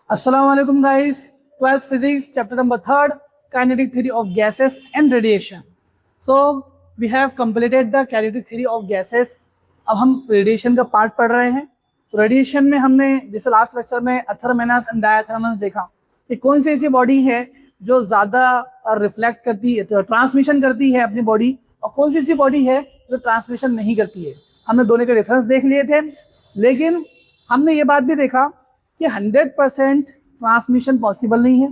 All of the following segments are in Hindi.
Assalamu alaikum guys. 12th physics chapter number 3rd, kinetic theory of gases and radiation. So we have completed the kinetic theory of gases. अब हम रेडिएशन का पार्ट पढ़ रहे हैं। तो रेडिएशन में हमने जैसे लास्ट लेक्चर में अथर्मेनस एंड डायथर्मेनस देखा कि कौन सी ऐसी बॉडी है जो ज़्यादा रिफ्लेक्ट करती है, तो ट्रांसमिशन करती है अपनी बॉडी, और कौन सी ऐसी बॉडी है जो ट्रांसमिशन नहीं करती है। हमने दोनों के रेफरेंस देख लिए थे, लेकिन हमने ये बात भी देखा कि 100% ट्रांसमिशन पॉसिबल नहीं है,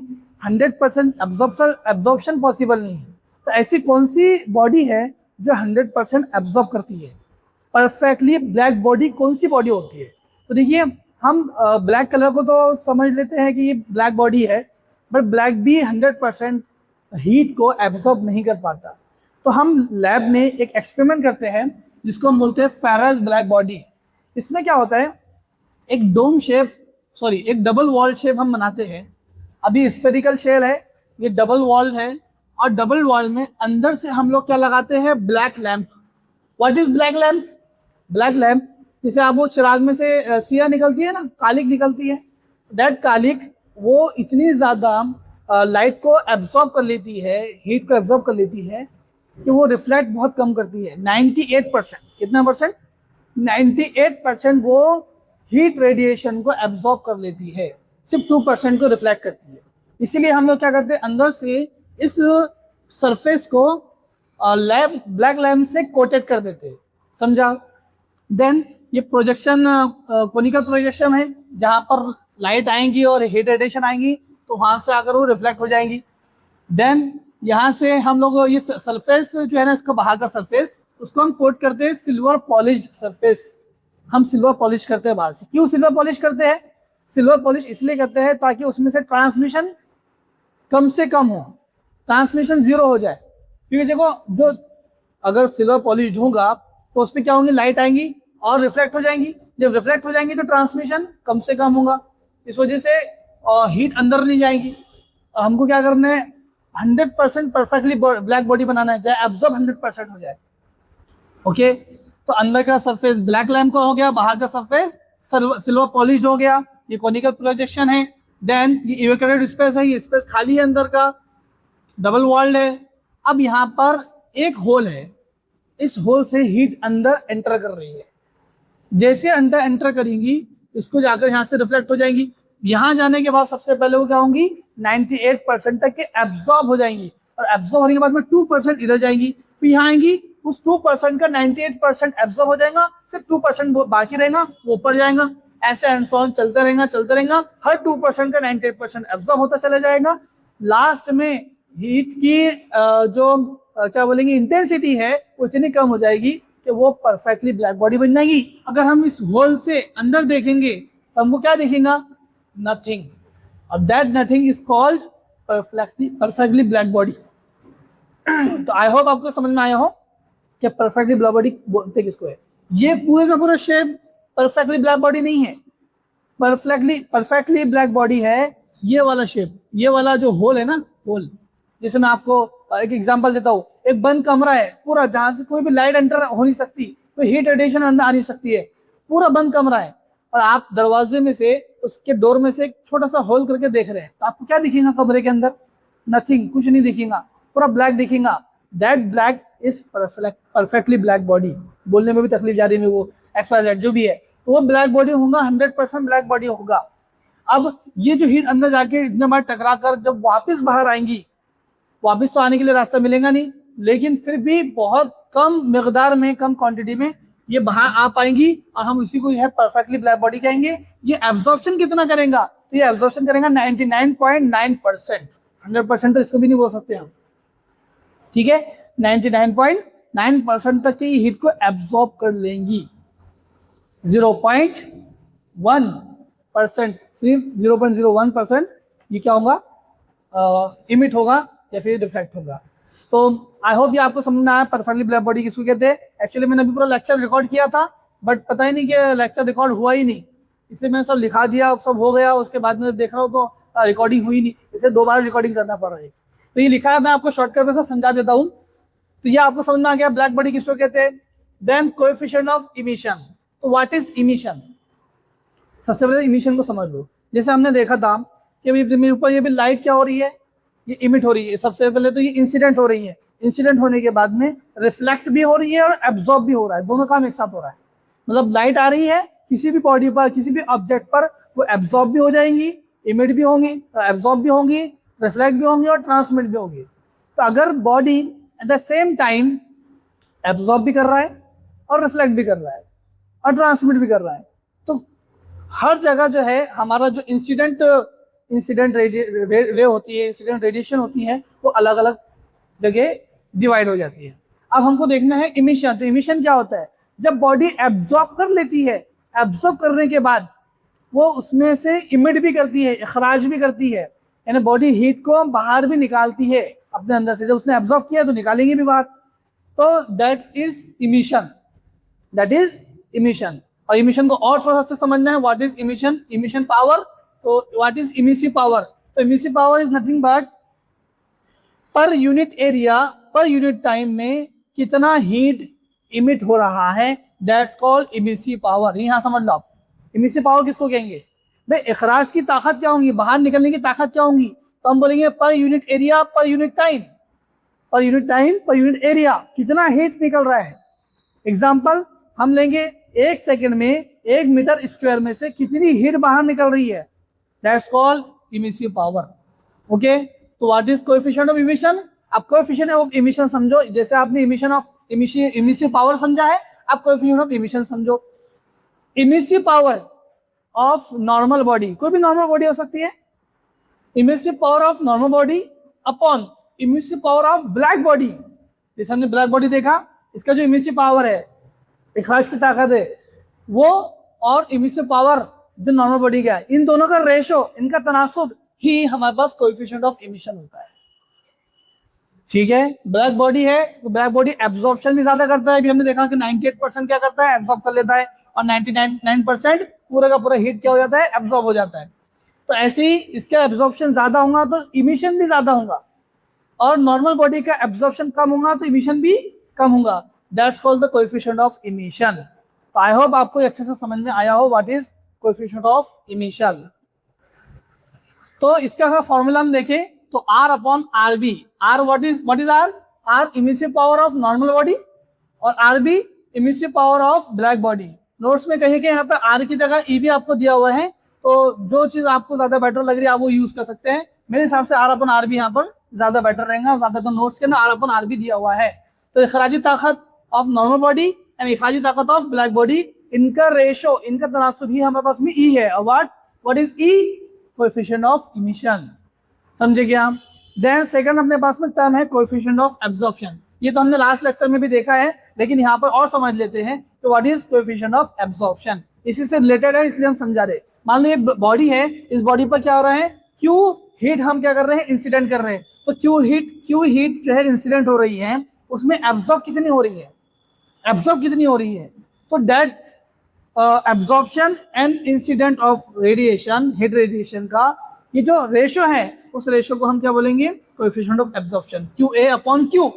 100% एब्जॉर्प्शन पॉसिबल नहीं है। तो ऐसी कौन सी बॉडी है जो 100% एब्जॉर्ब करती है? परफेक्टली ब्लैक बॉडी कौन सी बॉडी होती है? तो देखिए, हम ब्लैक कलर को तो समझ लेते हैं कि ये ब्लैक बॉडी है, बट ब्लैक भी 100% हीट को एब्जॉर्ब नहीं कर पाता। तो हम लैब में एक एक्सपेरिमेंट करते हैं जिसको हम बोलते हैं फेराज ब्लैक बॉडी। इसमें क्या होता है, एक डबल वॉल शेप हम बनाते हैं। अभी स्फेरिकल शेल है, ये डबल वॉल है, और डबल वॉल में अंदर से हम लोग क्या लगाते हैं, black lamp. What is black lamp? Black lamp जैसे आप वो चिराग में से सिया निकलती है ना, कालिक निकलती है, दैट कालिक वो इतनी ज़्यादा लाइट को एब्जॉर्ब कर लेती है, हीट को एब्जॉर्ब कर लेती है कि वो रिफ्लेक्ट बहुत कम करती है। 98%, कितना परसेंट? 98% वो हीट रेडिएशन को एब्जॉर्ब कर लेती है, सिर्फ 2% को रिफ्लेक्ट करती है। इसीलिए हम लोग क्या करते हैं, अंदर से इस सरफेस को ब्लैक लैम्प से कोटेड कर देते हैं, समझा? देन ये प्रोजेक्शन कोनिकल प्रोजेक्शन है, जहाँ पर लाइट आएंगी और हीट रेडिएशन आएंगी, तो वहाँ से आकर वो रिफ्लेक्ट हो जाएंगी। देन यहाँ से हम लोग ये सरफेस जो है ना, इसका बाहर का सरफेस, उसको हम कोट करते हैं सिल्वर पॉलिश्ड सरफेस। हम सिल्वर पॉलिश करते हैं बाहर से। क्यों सिल्वर पॉलिश करते हैं? सिल्वर पॉलिश इसलिए करते हैं ताकि उसमें से ट्रांसमिशन कम से कम हो, ट्रांसमिशन जीरो हो जाए। क्योंकि देखो, जो अगर सिल्वर पॉलिश्ड होगा तो उस पर क्या होंगी, लाइट आएंगी और रिफ्लेक्ट हो जाएंगी। जब रिफ्लेक्ट हो जाएंगी तो ट्रांसमिशन कम से कम होगा, इस वजह से हीट अंदर नहीं जाएंगी। हमको क्या करना है, 100% परफेक्टली ब्लैक बॉडी बनाना है, चाहे एब्जॉर्ब 100% हो जाए। ओके, तो अंदर का सरफेस ब्लैक लैम्प का हो गया, बाहर का सरफेस सिल्वर पॉलिश्ड हो गया। ये कोनिकल प्रोजेक्शन है। देन ये इवेक्यूएटेड स्पेस है, ये स्पेस खाली है, अंदर का डबल वॉल्ड है। अब यहाँ पर एक होल है, इस होल से हीट अंदर एंटर कर रही है। जैसे अंदर एंटर करेंगी, इसको जाकर यहाँ से रिफ्लेक्ट हो जाएंगी। यहाँ जाने के बाद सबसे पहले वो क्या होंगी, 98% तक के एब्जॉर्ब हो जाएंगी, और एब्जॉर्ब होने के बाद में 2% इधर जाएंगी, फिर यहाँ आएंगी, उस 2% का 98% एब्जॉर्ब हो जाएगा, सिर्फ 2% बाकी रहेगा, वो ऊपर जाएगा। ऐसे एंड सो ऑन चलता रहेगा। हर 2% का 98% एब्जॉर्ब होता चला जाएगा। लास्ट में हीट की जो क्या बोलेंगे इंटेंसिटी है, वो इतनी कम हो जाएगी कि वो परफेक्टली ब्लैक बॉडी बन जाएगी। अगर हम इस होल से अंदर देखेंगे तो हमको क्या दिखेगा, नथिंग, और that nothing is called perfectly black body. तो आई होप आपको समझ में आया हो कि परफेक्टली ब्लैक बॉडी बोलते किसको है। ये पूरे का पूरा शेप परफेक्टली ब्लैक बॉडी नहीं है। परफेक्टली ब्लैक बॉडी है ये वाला शेप, ये वाला जो होल है ना, होल। जैसे मैं आपको एक एग्जांपल देता हूँ, एक बंद कमरा है पूरा, जहाँ से कोई भी लाइट एंटर हो नहीं सकती, कोई हीट रेडिएशन अंदर आ नहीं सकती है, पूरा बंद कमरा है, और आप दरवाजे में से, उसके डोर में से एक छोटा सा होल करके देख रहे हैं, तो आपको क्या दिखेगा कमरे के अंदर? नथिंग, कुछ नहीं दिखेगा, पूरा ब्लैक दिखेगा। That black is perfectly black body. बोलने में भी तकलीफ जा रही है वो, XYZ जो भी है, तो वो ब्लैक बॉडी होगा, 100% ब्लैक बॉडी होगा। अब ये जो हीट अंदर जाके इतने बार टकरा कर जब वापस बाहर आएंगी, वापस तो आने के लिए रास्ता मिलेगा नहीं, लेकिन फिर भी बहुत कम मिकदार में, कम क्वांटिटी में ये बाहर आ पाएंगी, और हम इसी को है परफेक्टली ब्लैक बॉडी कहेंगे। ये एब्जॉर्प्शन कितना करेगा? तो ये एब्जॉर्प्शन करेगा 99.9%। 100% तो इसको भी नहीं बोल सकते हम, ठीक है। 99.9% तक की हीट को एब्जॉर्ब कर लेंगी। 0.1%, सिर्फ 0.01% ये क्या होगा, इमिट होगा या फिर रिफ्लेक्ट होगा। तो आई होप ये आपको समझ में आया परफेक्टली ब्लैक बॉडी किसको कहते हैं। एक्चुअली मैंने अभी पूरा लेक्चर रिकॉर्ड किया था, बट पता ही नहीं कि लेक्चर रिकॉर्ड हुआ ही नहीं, इसलिए मैंने सब लिखा दिया, सब हो गया। उसके बाद में देख रहा हूँ तो रिकॉर्डिंग हुई नहीं, इसे 2 बार रिकॉर्डिंग करना पड़ रहा है। तो ये लिखा है, मैं आपको शॉर्टकट में से समझा देता हूँ। तो ये आपको समझ में आ गया ब्लैक बॉडी किसको कहते हैं। Then coefficient of emission. तो व्हाट इज इमिशन? सबसे पहले इमिशन को समझ लो। जैसे हमने देखा था कि अभी मेरे ऊपर ये भी लाइट क्या हो रही है, ये इमिट हो रही है। सबसे पहले तो ये इंसिडेंट हो रही है, इंसिडेंट होने के बाद में रिफ्लेक्ट भी हो रही है और एब्जॉर्ब भी हो रहा है, दोनों काम एक साथ हो रहा है। मतलब लाइट आ रही है किसी भी बॉडी पर, किसी भी ऑब्जेक्ट पर, वो एब्जॉर्ब भी हो जाएंगी, इमिट भी होंगी, एब्जॉर्ब भी होंगी, रिफ्लेक्ट भी होंगी और ट्रांसमिट भी होगी। तो अगर body at the same time absorb भी कर रहा है और रिफ्लेक्ट भी कर रहा है और ट्रांसमिट भी कर रहा है, तो हर जगह जो है हमारा जो इंसिडेंट रे होती है, इंसिडेंट रेडिएशन होती है, वो अलग अलग जगह डिवाइड हो जाती है। अब हमको देखना है इमिशन। तो इमिशन क्या होता है, जब बॉडी एब्जॉर्ब कर लेती है, एब्जॉर्ब करने के बाद वो उसमें से इमिट भी करती है, इखराज भी करती है, यानी बॉडी हीट को बाहर भी निकालती है अपने अंदर से। जब उसने एब्जॉर्ब किया तो निकालेंगे भी बाहर, तो that is emission, that is emission. और इमिशन को और थोड़ा सा समझना है, what is emission, emission power. तो व्हाट इज इमिसिव पावर, तो emissive power is nothing but per unit area, per unit time में कितना हीट इमिट हो रहा है, दैट्स कॉल्ड इमिसिव पावर। यहाँ समझ लो आप, इमिसिव पावर किसको कहेंगे भाई, इखराज की ताकत क्या होगी, बाहर निकलने की ताकत क्या होगी, तो हम बोलेंगे per unit area, per unit time, per unit time, per unit area, कितना हीट निकल रहा है। एग्जाम्पल हम लेंगे, 1 सेकंड में 1 मीटर स्क्वायर में से कितनी हीट बाहर निकल रही है, that's called emissive power. Okay, तो what is coefficient of emission, आप कोएफिशिएंट ऑफ इमिशन समझो, जैसे आपने इमिशन ऑफ इमिसिव पावर समझा है, आप कोएफिशिएंट ऑफ इमिशन समझो। Emissive power of normal body, कोई भी नॉर्मल बॉडी हो सकती है, emissive power of normal body upon emissive power of black body. जैसे हमने ब्लैक बॉडी देखा, इसका जो इमिसिव पावर है, इखराज की ताकत है वो, और इमिसिव पावर जो नॉर्मल बॉडी का है, इन दोनों का रेशो, इनका तनासुब ही हमारे पास कोएफिशिएंट ऑफ इमिशन होता है। ठीक है, ब्लैक बॉडी है तो ब्लैक बॉडी एब्जॉर्प्शन भी ज्यादा करता है। अभी हमने देखा कि 98% क्या करता है, एब्जॉर्ब कर लेता है, और 99% पूरा का पूरा हीट क्या हो जाता है, एब्जॉर्ब हो जाता है। तो ऐसे ही इसका एब्जॉर्प्शन ज्यादा होगा तो इमिशन भी ज्यादा होगा, और नॉर्मल बॉडी का एब्जॉर्प्शन कम होगा तो इमिशन भी कम होगा। That's called the coefficient of emission. तो आई होप आपको अच्छे से समझ में आया हो what is coefficient of emission. तो इसका अगर फॉर्मूला हम देखें तो R upon R B, R what is R, R emissive power of normal body और R B emissive power of black body. Notes में कहीं के यहाँ पे R की जगह E भी आपको दिया हुआ है, तो जो चीज आपको ज्यादा बेटर लग रही है आप वो यूज कर सकते हैं। मेरे हिसाब से R अपॉन आर बी यहाँ पर ज्यादा बेटर रहेगा, ज्यादा तो नोट्स के अंदर R अपॉन आर बी दिया हुआ है। तो इखराजी ताकत ऑफ नॉर्मल बॉडी एंड इखराजी ताकत ऑफ ब्लैक बॉडी, इनका रेशो, इनका तनासुब ही हमारे पास में E है। और what is E, coefficient of emission. समझे क्या आप। देन सेकंड अपने पास में टर्म है कोएफिशिएंट ऑफ एब्जॉर्प्शन। ये तो हमने लास्ट लेक्चर में भी देखा है, लेकिन यहाँ पर और समझ लेते हैं तो what is coefficient of absorption, इसी से रिलेटेड है इसलिए हम समझा रहे। मान लो ये बॉडी है, इस बॉडी पर क्या हो रहा है, क्यू हीट हम क्या कर रहे हैं, इंसिडेंट कर रहे हैं। तो क्यू हीट जो है इंसिडेंट हो रही है, उसमें एब्जॉर्ब कितनी हो रही है, एब्जॉर्ब कितनी हो रही है, तो that absorption and incident of radiation, heat radiation का ये जो रेशो है, उस रेशो को हम क्या बोलेंगे, coefficient of absorption, QA upon Q।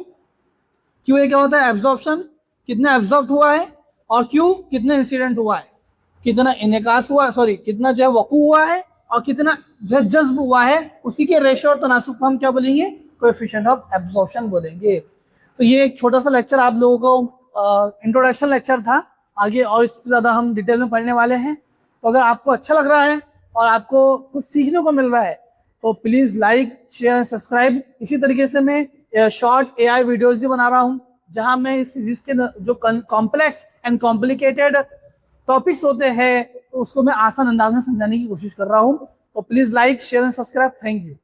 QA क्या होता है, एब्जॉर्प्शन, कितना एब्जॉर्ब हुआ है, और Q कितना इंसिडेंट हुआ है, कितना इनेकास हुआ, सॉरी कितना जो है वकू हुआ है, और कितना जो है जज्ब हुआ है, उसी के रेशो और तनासुब को हम क्या बोलेंगे, कोएफिशिएंट ऑफ एब्जॉर्प्शन बोलेंगे। तो ये एक छोटा सा लेक्चर आप लोगों को इंट्रोडक्शन लेक्चर था, आगे और इससे ज़्यादा हम डिटेल में पढ़ने वाले हैं। तो अगर आपको अच्छा लग रहा है और आपको कुछ सीखने को मिल रहा है तो प्लीज़ लाइक, शेयर, सब्सक्राइब। इसी तरीके से मैं शॉर्ट AI वीडियोज़ भी बना रहा हूँ, जहाँ मैं इस फिजिक्स के जो कॉम्प्लेक्स एंड कॉम्प्लिकेटेड टॉपिक्स होते हैं उसको मैं आसान अंदाज में समझाने की कोशिश कर रहा हूँ। तो please like, share and subscribe. Thank you.